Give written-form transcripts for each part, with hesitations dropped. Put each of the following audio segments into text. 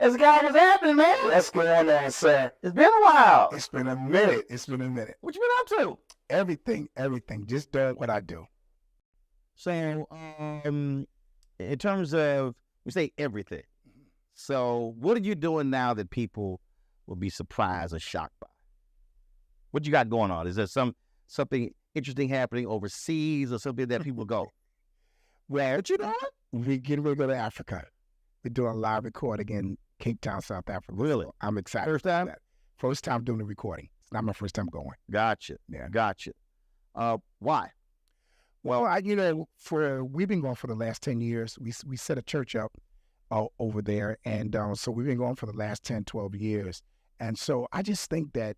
Hezekiah, what's happening, man? What's going on, sir? It's been a while. It's been a minute. What you been up to? Everything. Just doing what I do. So, in terms of, we say everything. So, what are you doing now that people will be surprised or shocked by? What you got going on? Is there something interesting happening overseas or something that people go, Well, what you doing? we get ready to go to Africa. We're doing a live recording in Cape Town, South Africa. Really? So I'm excited. First time? First time doing the recording. It's not my first time going. Gotcha. Yeah. Gotcha. Why? Well, we've been going for the last 10 years. We set a church up over there, and so we've been going for the last 10, 12 years. And so I just think that,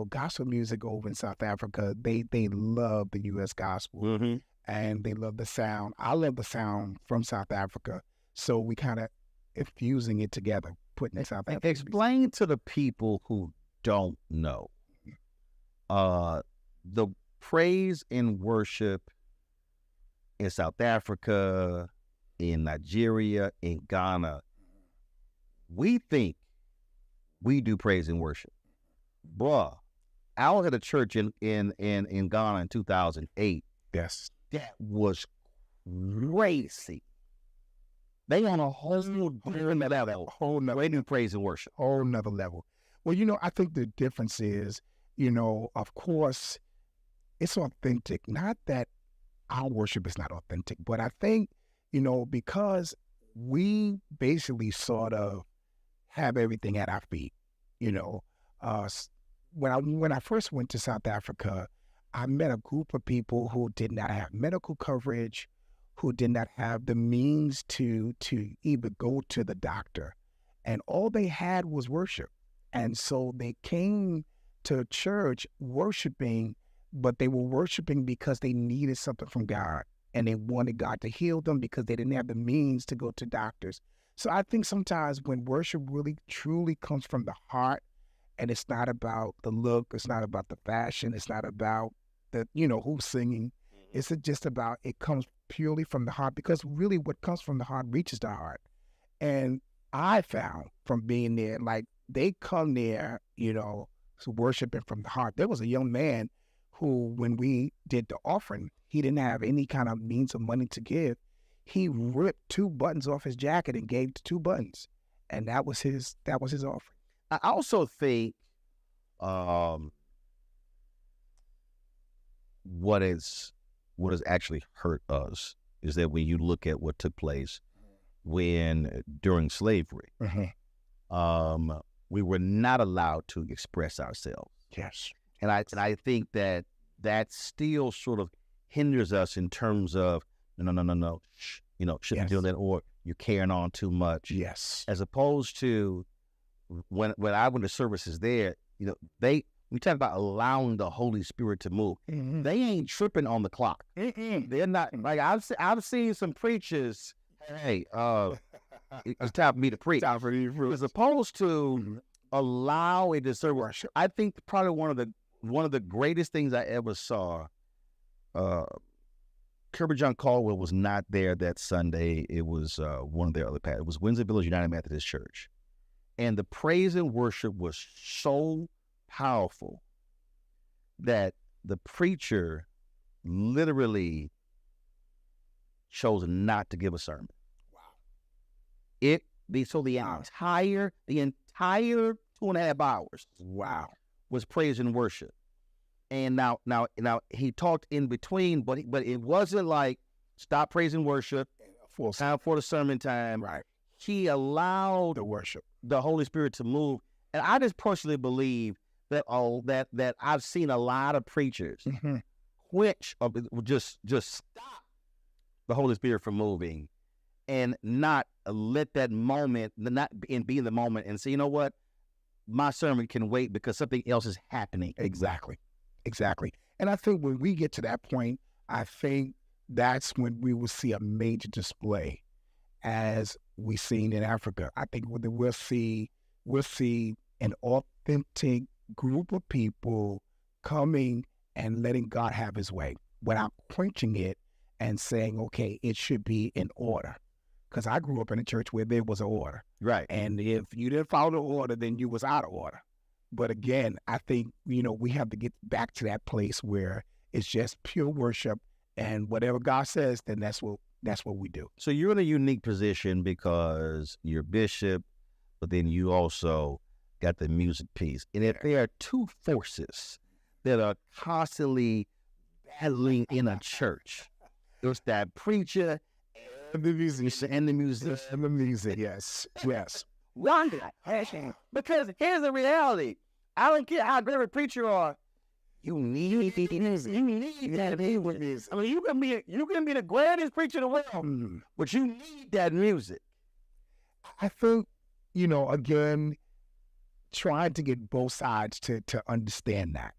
gospel music over in South Africa, they love the U.S. gospel, Mm-hmm. and they love the sound. I love the sound from South Africa. So we kind of infusing it together, putting it South Africa. Explain to the people who don't know the praise and worship in South Africa, in Nigeria, in Ghana. We think we do praise and worship. Bruh, I was at a church in Ghana in 2008. Yes. That was crazy. They on a whole different level. Whole nother, They do praise and worship. whole nother level. Well, I think the difference is, of course, it's authentic. Not that our worship is not authentic, but I think, because we basically sort of have everything at our feet. When I first went to South Africa, I met a group of people who did not have medical coverage, who did not have the means to even go to the doctor. And all they had was worship. And so they came to church worshiping, but they were worshiping because they needed something from God. And they wanted God to heal them because they didn't have the means to go to doctors. So I think sometimes when worship really truly comes from the heart, and it's not about the look, it's not about the fashion, it's not about the, who's singing. It's just about, it comes purely from the heart, because really what comes from the heart reaches the heart. And I found from being there, like they come there, worshiping from the heart. There was a young man who, when we did the offering, he didn't have any kind of means of money to give. He ripped 2 buttons off his jacket and gave 2 buttons. And that was his offering. I also think what has actually hurt us is that when you look at what took place during slavery, we were not allowed to express ourselves. Yes. And I think that still sort of hinders us in terms of no, shouldn't do that, or you're carrying on too much. Yes. As opposed to when I went to services there, we talk about allowing the Holy Spirit to move. Mm-hmm. They ain't tripping on the clock. Mm-mm. They're not, like I've seen some preachers. Hey, it's time for me to preach. Time for you to preach. As opposed to allow it to serve worship. I think probably one of the greatest things I ever saw. Kirby John Caldwell was not there that Sunday. It was one of their other pastors. It was Windsor Village United Methodist Church. And the praise and worship was so powerful that the preacher literally chose not to give a sermon. Wow. The entire 2.5 hours. Wow. Was praise and worship. And now he talked in between, but it wasn't like stop praise and worship, Full time for the sermon time. Right. He allowed The worship. the Holy Spirit to move. And I just personally believe that that I've seen a lot of preachers quench or just stop the Holy Spirit from moving and not let that moment, not be in the moment and say, you know what, my sermon can wait because something else is happening. Exactly. And I think when we get to that point, I think that's when we will see a major display as we've seen in Africa. I think we'll see an authentic group of people coming and letting God have his way without quenching it and saying, okay, it should be in order. because I grew up in a church where there was an order. Right. And if you didn't follow the order, then you was out of order. But again, I think, we have to get back to that place where it's just pure worship, and whatever God says, then that's what we do. So you're in a unique position because you're bishop, but then you also got the music piece. And if there are two forces that are constantly battling in a church, there's that preacher And the musician. and the musician. And the music, yes. Wonder. Because here's the reality. I don't care how great a preacher you are. You need that music. I mean, you can be the greatest preacher in the world, but you need that music. I think, again, trying to get both sides to understand that.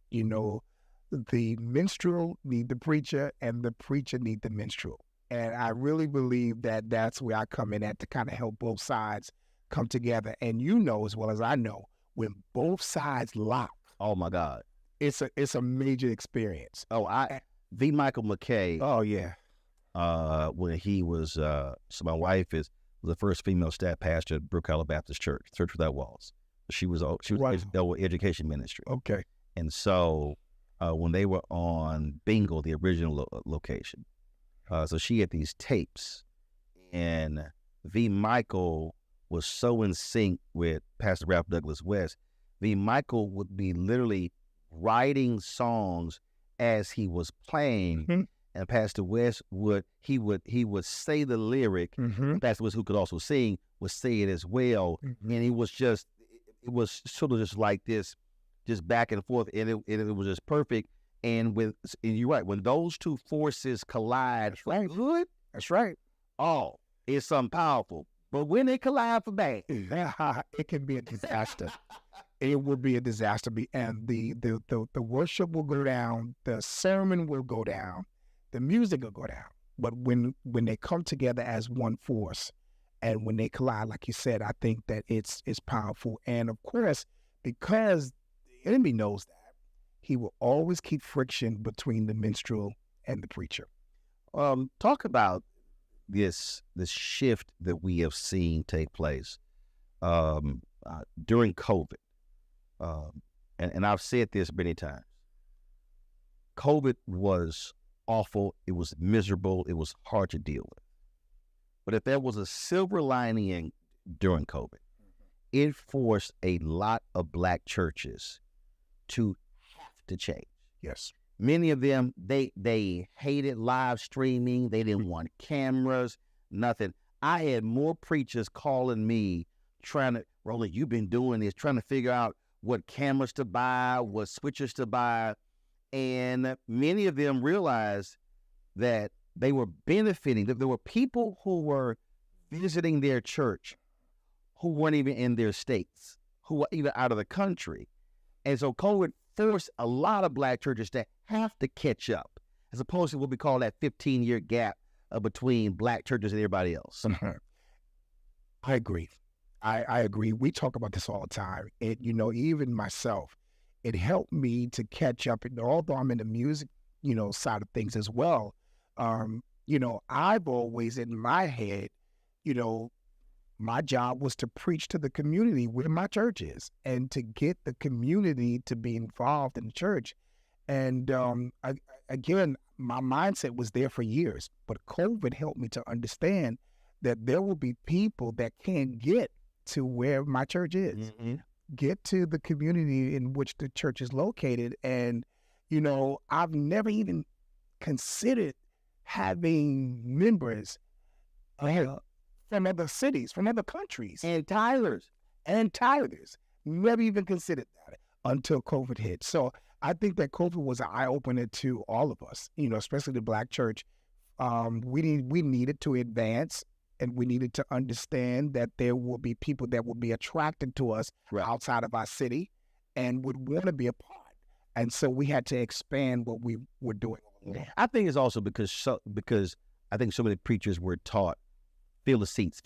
The minstrel need the preacher, and the preacher need the minstrel. And I really believe that that's where I come in at, to kind of help both sides come together. And as well as I know, when both sides lock, Oh my God. it's a major experience. V. Michael McKay. Oh yeah. When he was, so my wife was the first female staff pastor at Brook Hollow Baptist Church Without Walls. She was Wow. education ministry. Okay. And so when they were on Bingo, the original location, so she had these tapes, and V. Michael was so in sync with Pastor Ralph Douglas West. V. Michael would be literally writing songs as he was playing, and Pastor West would say the lyric. Pastor West, who could also sing, would say it as well, and it was sort of just like this, just back and forth, and it was just perfect. And you're right, when those two forces collide, That's right. good, That's right. oh, it's something powerful. But when they collide for bad, It can be a disaster. It will be a disaster. And the worship will go down, the sermon will go down, the music will go down. But when they come together as one force, and when they collide, like you said, I think that it's powerful. And of course, because the enemy knows that, he will always keep friction between the minstrel and the preacher. talk about this shift that we have seen take place during COVID. And I've said this many times. COVID was awful. It was miserable. It was hard to deal with. But if there was a silver lining during COVID, it forced a lot of Black churches to have to change. Yes. Many of them, they hated live streaming. They didn't want cameras, nothing. I had more preachers calling me Roland, you've been doing this, trying to figure out what cameras to buy, what switchers to buy. And many of them realized that they were benefiting, that there were people who were visiting their church who weren't even in their states, who were even out of the country. And so COVID forced a lot of Black churches to have to catch up, as opposed to what we call that 15-year gap between Black churches and everybody else. I agree. I agree. We talk about this all the time. Even myself, it helped me to catch up. And although I'm in the music, side of things as well, I've always in my head, my job was to preach to the community where my church is and to get the community to be involved in the church. And again, my mindset was there for years, but COVID helped me to understand that there will be people that can't get to where my church is, get to the community in which the church is located. And, I've never even considered having members from other cities, from other countries. And Tylers. Never even considered that until COVID hit. So I think that COVID was an eye-opener to all of us, especially the Black church. We needed to advance, and we needed to understand that there will be people that will be attracted to us outside of our city and would want to be a part. And so we had to expand what we were doing. I think it's also because I think so many preachers were taught, fill the seats.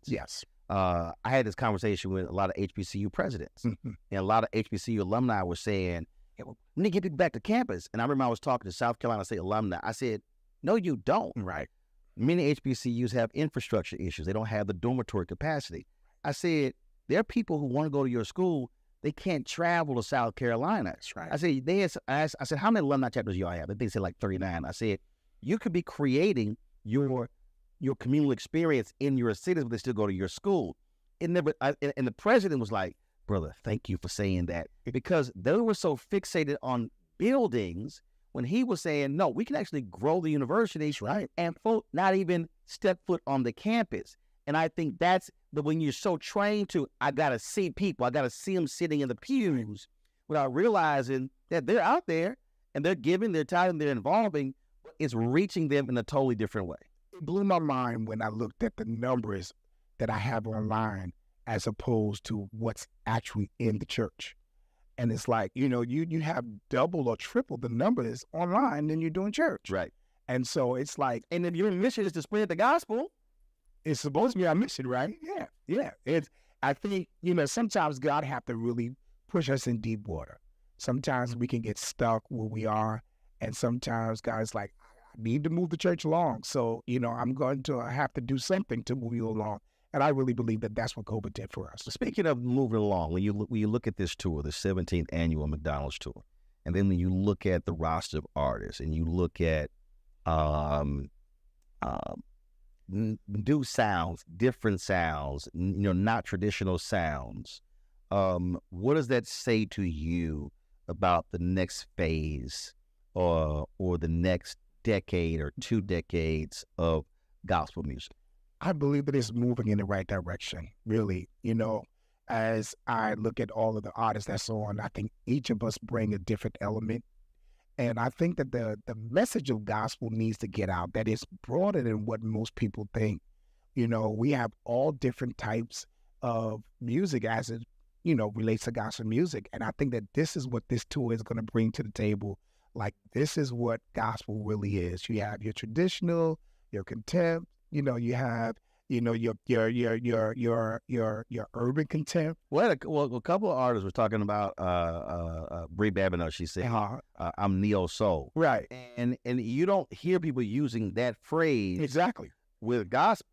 Yes. I had this conversation with a lot of HBCU presidents, and a lot of HBCU alumni were saying, hey, we need to get people back to campus. And I remember I was talking to South Carolina State alumni. I said, no, you don't. Right. many HBCUs have infrastructure issues. They don't have the dormitory capacity. I said, there are people who want to go to your school. They can't travel to South Carolina. That's right. I said, how many alumni chapters y'all have? They said like 39. I said, you could be creating your communal experience in your cities, but they still go to your school. And the president was like, brother, thank you for saying that. Because they were so fixated on buildings when he was saying, no, we can actually grow the university, right, and folk not even step foot on the campus. And I think that's when you're so trained to, I got to see people, I got to see them sitting in the pews without realizing that they're out there and they're giving, they're tithing, they're involving. It's reaching them in a totally different way. It blew my mind when I looked at the numbers that I have online as opposed to what's actually in the church. And it's like, you have double or triple the numbers online than you do in church. Right. And so it's like, and if your mission is to spread the gospel, it's supposed to be our mission, right? Yeah. I think, sometimes God have to really push us in deep water. Sometimes we can get stuck where we are. And sometimes God's like, I need to move the church along. So, I'm going to have to do something to move you along. And I really believe that that's what COVID did for us. Speaking of moving along, when you look at this tour, the 17th annual McDonald's tour, and then when you look at the roster of artists and you look at new sounds, different sounds, not traditional sounds, what does that say to you about the next phase or the next decade or 2 decades of gospel music? I believe that it's moving in the right direction, really. As I look at all of the artists that's on, I think each of us bring a different element. And I think that the message of gospel needs to get out, that it's broader than what most people think. We have all different types of music as it, relates to gospel music. And I think that this is what this tour is going to bring to the table. Like, this is what gospel really is. You have your traditional, your contempt, you have, your urban contempt. Well, a couple of artists were talking about Brie Babineau. She said, "I'm neo soul." Right, and you don't hear people using that phrase exactly with gospel.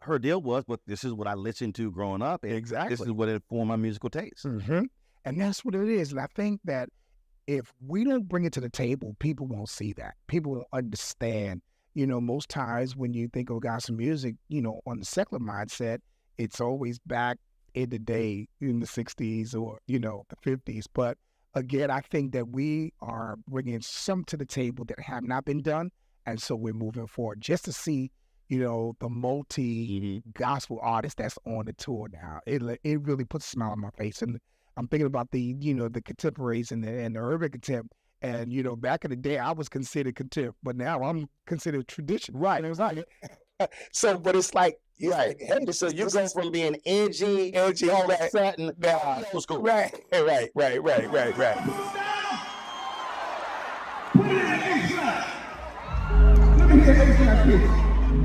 Her deal was, but this is what I listened to growing up. And exactly, this is what informed my musical taste. Mm-hmm. And that's what it is. And I think that if we don't bring it to the table, people won't see that. People won't understand. Most times when you think of gospel music, on the secular mindset, it's always back in the day in the 60s or, the 50s. But again, I think that we are bringing some to the table that have not been done. And so we're moving forward just to see, the multi-gospel artists that's on the tour now. It really puts a smile on my face. And I'm thinking about the contemporaries and the urban contempt. And, back in the day, I was considered contempt, but now I'm considered tradition. Right. And it was like, but it's like, right. Hey, so you go from being edgy, all of a sudden, old school. Right. Put it in A-flat. Let me hear A-flat, please.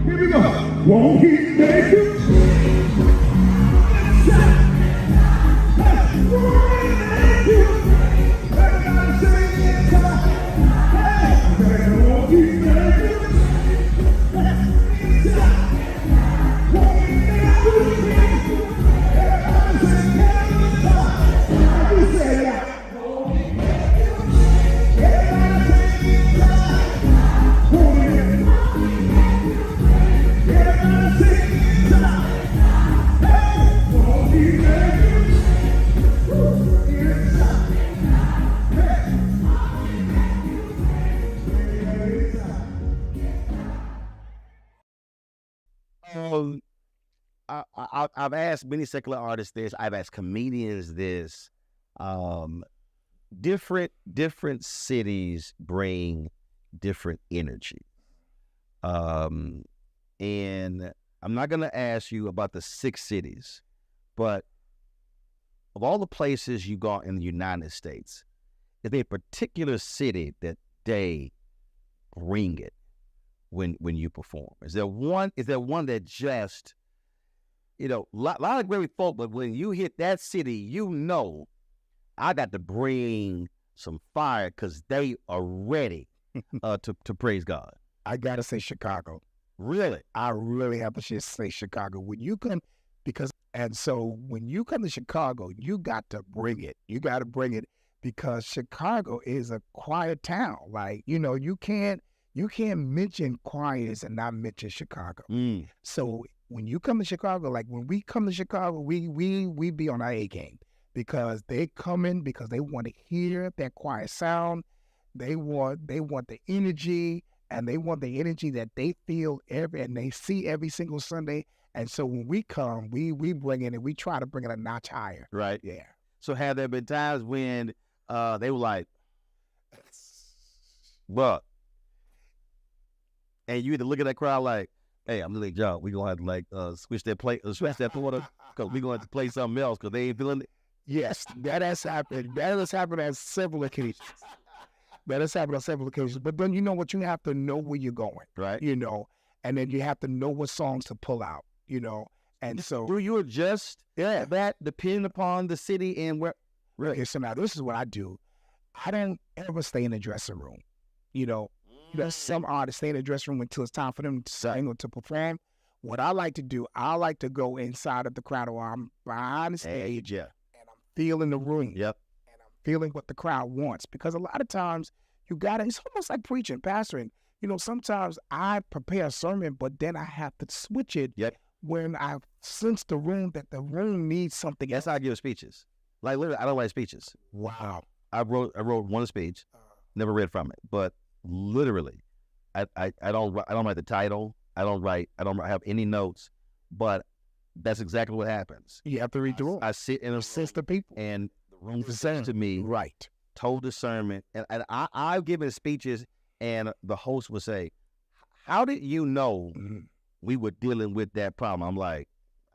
Here we go. Won't he make you? I've asked many secular artists this. I've asked comedians this. Different cities bring different energy. And I'm not going to ask you about the 6 cities, but of all the places you go in the United States, is there a particular city that they bring it when you perform? Is there one that just, lot of great folk, but when you hit that city, I got to bring some fire because they are ready to praise God? I got to say Chicago. Really? I really have to just say Chicago. When you come, so when you come to Chicago, you got to bring it. You got to bring it because Chicago is a quiet town. Like, you can't mention quiet and not mention Chicago. So when you come to Chicago, like when we come to Chicago, we be on our A game because they come in because they want to hear that quiet sound. They want the energy, and they want the energy that they feel and they see every single Sunday. And so when we come, we bring it and we try to bring it a notch higher. Right. Yeah. So have there been times when they were like, "But," and you had to look at that crowd like, "Hey, I'm really John. We gonna have to like switch that order because we gonna have to play something else because they ain't feeling it." Yes, that has happened. That has happened on several occasions. But then you know what? You have to know where you're going, right? And then you have to know what songs to pull out, And so, do you adjust that depending upon the city and where? Really? Okay, so now this is what I do. I don't ever stay in the dressing room. Some artists stay in the dressing room until it's time for them to sing or to perform. What I like to do, I like to go inside of the crowd or I'm behind the stage, and I'm feeling the room. Yep. And I'm feeling what the crowd wants. Because a lot of times it's almost like preaching, pastoring. Sometimes I prepare a sermon, but then I have to switch it when I sense the room that the room needs something else. That's how I give speeches. Like literally, I don't write speeches. Wow. I wrote one speech, never read from it, but literally, I don't write the title. I don't have any notes, but that's exactly what happens. You have to read the room. I sit in a sense the people, and the room says to me, right, told discernment, and I've given speeches, and the host would say, "How did you know we were dealing with that problem?" I'm like,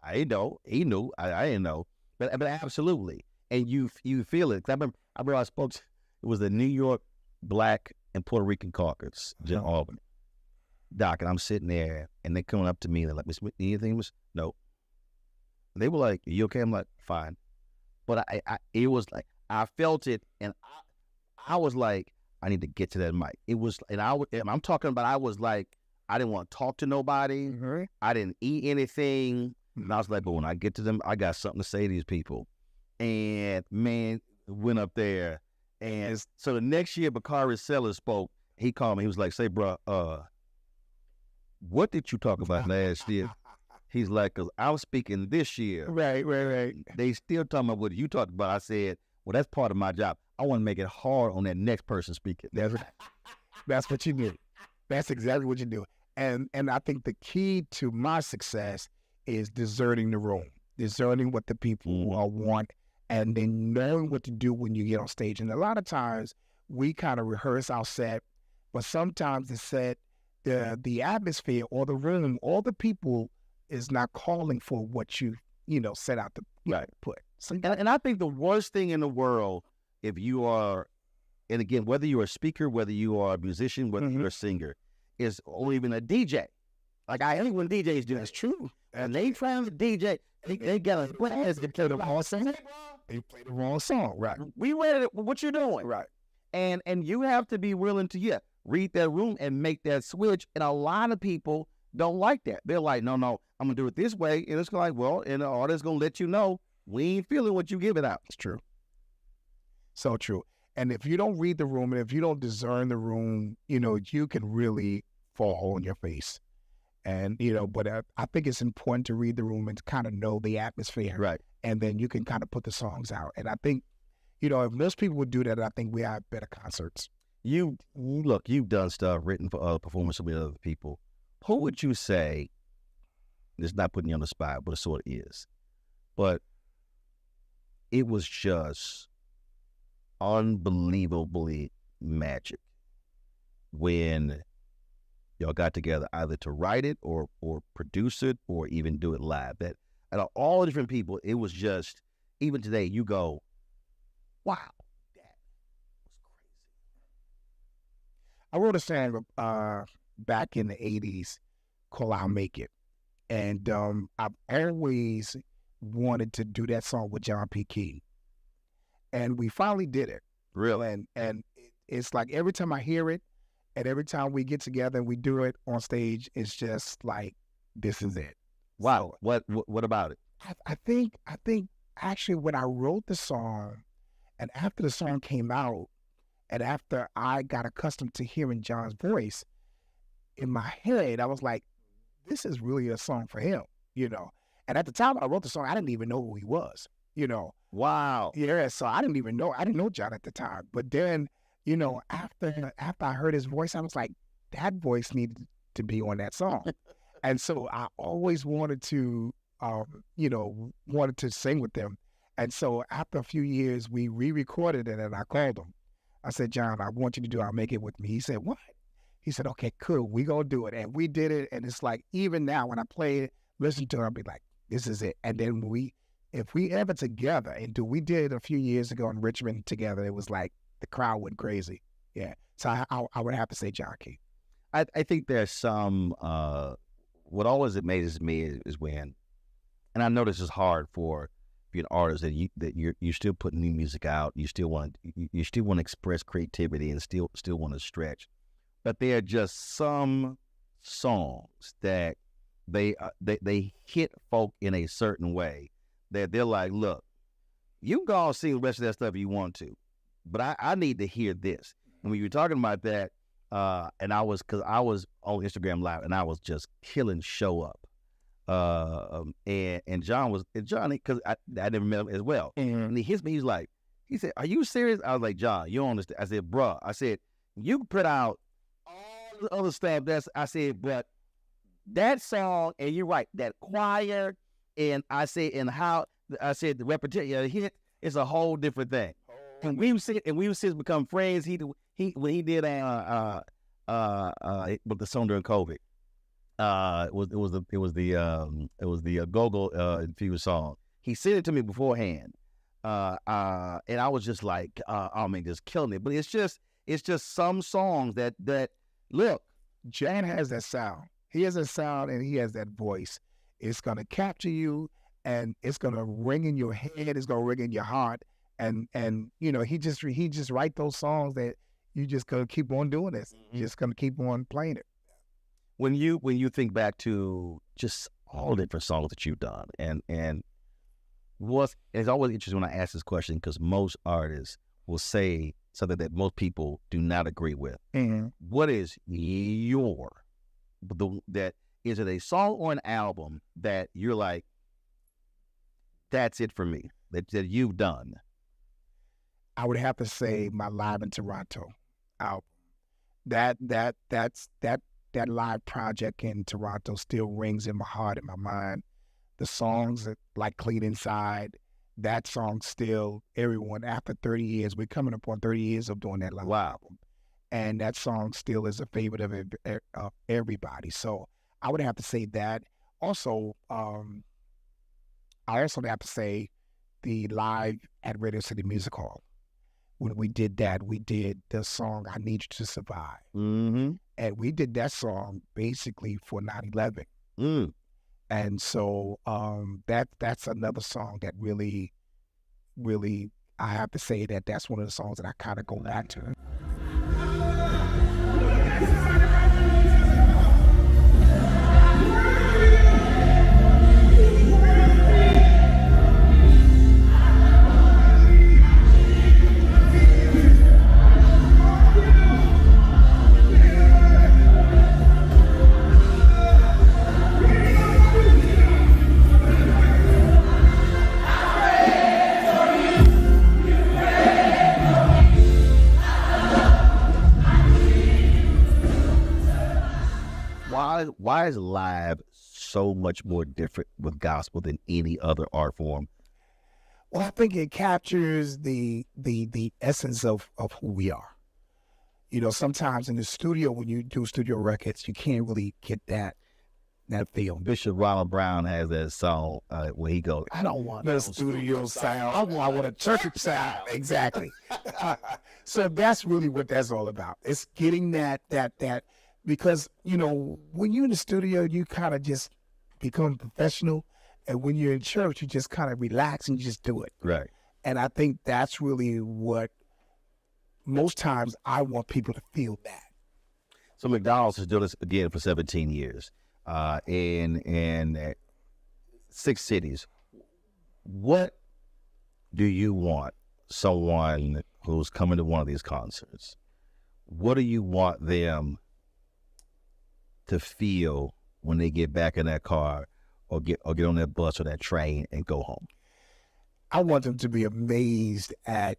"I didn't know. He knew. I didn't know." But absolutely, and you feel it. 'Cause I remember I spoke. It was the New York Black and Puerto Rican Caucus in Albany. Doc, and I'm sitting there, and they're coming up to me. They're like, "Miss Whitney, anything?" No. They were like, "Are you okay?" I'm like, "Fine." But it was like I felt it, and I was like, I need to get to that mic. It was, and I'm talking about. I was like, I didn't want to talk to nobody. Mm-hmm. I didn't eat anything. And I was like, but when I get to them, I got something to say to these people. And man, went up there. And so the next year, Bakari Sellers spoke. He called me. He was like, "Say, bro, what did you talk about last year?" He's like, "Cause I was speaking this year." Right. They still talking about what you talked about. I said, "Well, that's part of my job. I want to make it hard on that next person speaking." That's what you do. That's exactly what you do. And I think the key to my success is discerning the room, discerning what the people want, and then knowing what to do when you get on stage. And a lot of times we kind of rehearse our set, but sometimes the set, the atmosphere or the room, all the people is not calling for what you set out to put. So, and I think the worst thing in the world, if you are, and again, whether you're a speaker, whether you are a musician, whether you're a singer, is or even a DJ. Like I hate when DJs do. That's true. And they trying to DJ, they got a blast. They play the wrong song. They play the wrong song, right? We read it. What you doing, right? And you have to be willing to read that room and make that switch. And a lot of people don't like that. They're like, no, I'm gonna do it this way. And it's like, well, and the artist's gonna let you know we ain't feeling what you give it out. It's true. So true. And if you don't read the room and if you don't discern the room, you can really fall on your face. And, but I think it's important to read the room and to kind of know the atmosphere. Right. And then you can kind of put the songs out. And I think, if most people would do that, I think we have better concerts. You've done stuff written for other performers with other people. Who would you say, it's not putting you on the spot, but it sort of is, but it was just unbelievably magic when y'all got together either to write it or produce it or even do it live. That out of all the different people, it was just, even today, you go, wow, that was crazy. I wrote a song back in the 80s called I'll Make It. And I've always wanted to do that song with John P. Key. And we finally did it. Really? And it's like every time I hear it, And every time we get together and we do it on stage, it's just like, this is it. Wow. So, What about it? I think actually when I wrote the song, and after the song came out, and after I got accustomed to hearing John's voice, in my head, I was like, this is really a song for him, you know. And at the time I wrote the song, I didn't even know who he was, you know. Wow. Yeah, so I didn't know John at the time. But then, you know, after I heard his voice, I was like, that voice needed to be on that song. And so I always wanted to, wanted to sing with them. And so after a few years, we re-recorded it, and I called him. I said, John, I want you to do I'll Make It With Me. He said, what? He said, okay, cool, we gonna do it. And we did it, and it's like, even now when I play it, listen to it, I'll be like, this is it. And then if we ever together, and we did it a few years ago in Richmond together, it was like, the crowd went crazy. Yeah, so I would have to say John Key. I think there's some, what always amazes me is when, and I know this is hard for being an artist, that you're still putting new music out, you still want to express creativity and still want to stretch, but there are just some songs that they hit folk in a certain way that they're like, look, you can go and sing the rest of that stuff if you want to, but I need to hear this. And when you were talking about that, and I was on Instagram Live and I was just killing Show Up. And Johnny, because I never met him as well. Mm-hmm. And he hits me, he said, are you serious? I was like, John, you don't understand. I said, bruh, I said, you can put out all the other stuff. I said, but that song, and you're right, that choir, and I said, the repetition, hit, it's a whole different thing. And we've since become friends. When he did with the song during COVID, it was the Go-Go infused song. He sent it to me beforehand, and I was just like, just killing it. But it's just some songs that look. Jan has that sound. He has that sound, and he has that voice. It's gonna capture you, and it's gonna ring in your head. It's gonna ring in your heart, and you know, he just write those songs that you just gonna keep on doing this. You're just gonna keep on playing it. When you think back to just all the different songs that you've done, and it's always interesting when I ask this question, because most artists will say something that most people do not agree with. Mm-hmm. What is is it a song or an album that you're like, that's it for me, that you've done? I would have to say my Live in Toronto album. That live project in Toronto still rings in my heart and my mind. The songs like Clean Inside, that song still, everyone, after 30 years, we're coming up on 30 years of doing that live album. And that song still is a favorite of everybody. So I would have to say that. Also, I also have to say the live at Radio City Music Hall. When we did that, we did the song I Need You to Survive. Mm-hmm. And we did that song basically for 9/11. Mm. And so that's another song that really, really, I have to say that's one of the songs that I kind of go back to. Why is live so much more different with gospel than any other art form? Well, I think it captures the essence of who we are. You know, sometimes in the studio, when you do studio records, you can't really get that feel. Bishop Ronald Brown has that song where he goes, I don't want the studio sound. I want a church sound. Exactly. So that's really what that's all about. It's getting that because, you know, when you're in the studio, you kind of just become professional. And when you're in church, you just kind of relax and you just do it. Right. And I think that's really what most times I want people to feel that. So McDonald's has done this again for 17 years, in 6 cities. What do you want someone who's coming to one of these concerts? What do you want them to feel when they get back in that car or get on that bus or that train and go home? I want them to be amazed at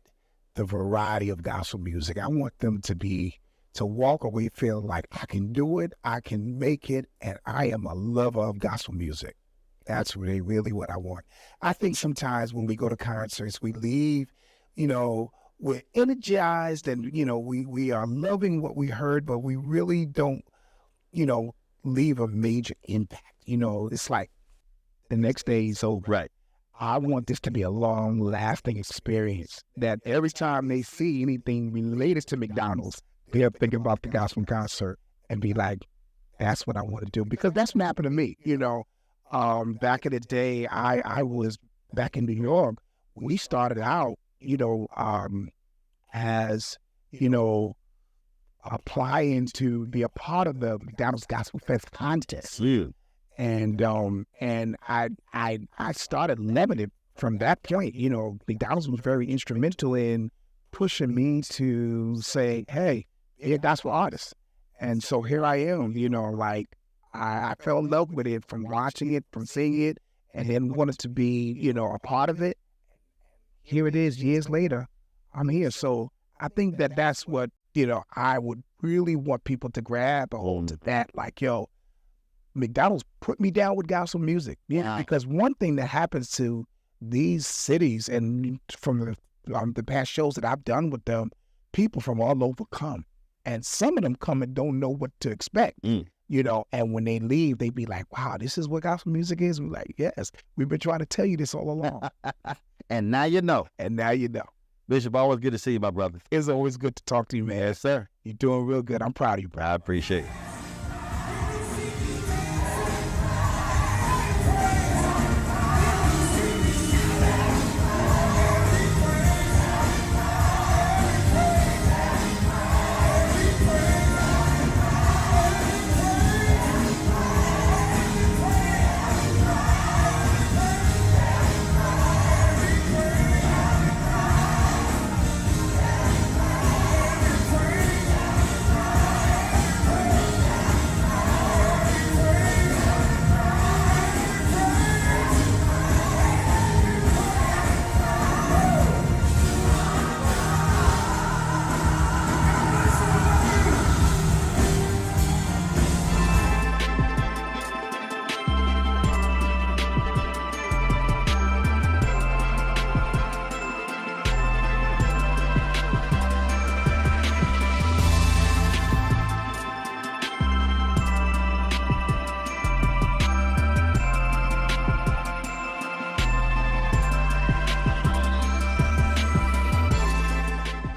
the variety of gospel music. I want them to walk away feeling like I can do it, I can make it, and I am a lover of gospel music. That's really what I want. I think sometimes when we go to concerts, we leave, we're energized and, we are loving what we heard, but we really don't, leave a major impact. It's like the next day is over. Right. I want this to be a long lasting experience that every time they see anything related to McDonald's, they'll think about the gospel concert and be like, that's what I want to do. Because that's what happened to me. Back in the day, I was back in New York. We started out, as, applying to be a part of the McDonald's Gospel Fest contest. Yeah. And I started loving it from that point. McDonald's was very instrumental in pushing me to say, hey, you're a gospel artist. And so here I am, I fell in love with it from watching it, from seeing it, and then wanted to be, a part of it. Here it is, years later, I'm here. So I think that that's what, I would really want people to grab a hold of that. Like, McDonald's put me down with gospel music. Yeah. Because one thing that happens to these cities, and from the past shows that I've done with them, people from all over come. And some of them come and don't know what to expect. And when they leave, they be like, wow, this is what gospel music is? We're like, yes, we've been trying to tell you this all along. And now you know. Bishop, always good to see you, my brother. It's always good to talk to you, man. Yes, sir. You're doing real good. I'm proud of you, bro. I appreciate it.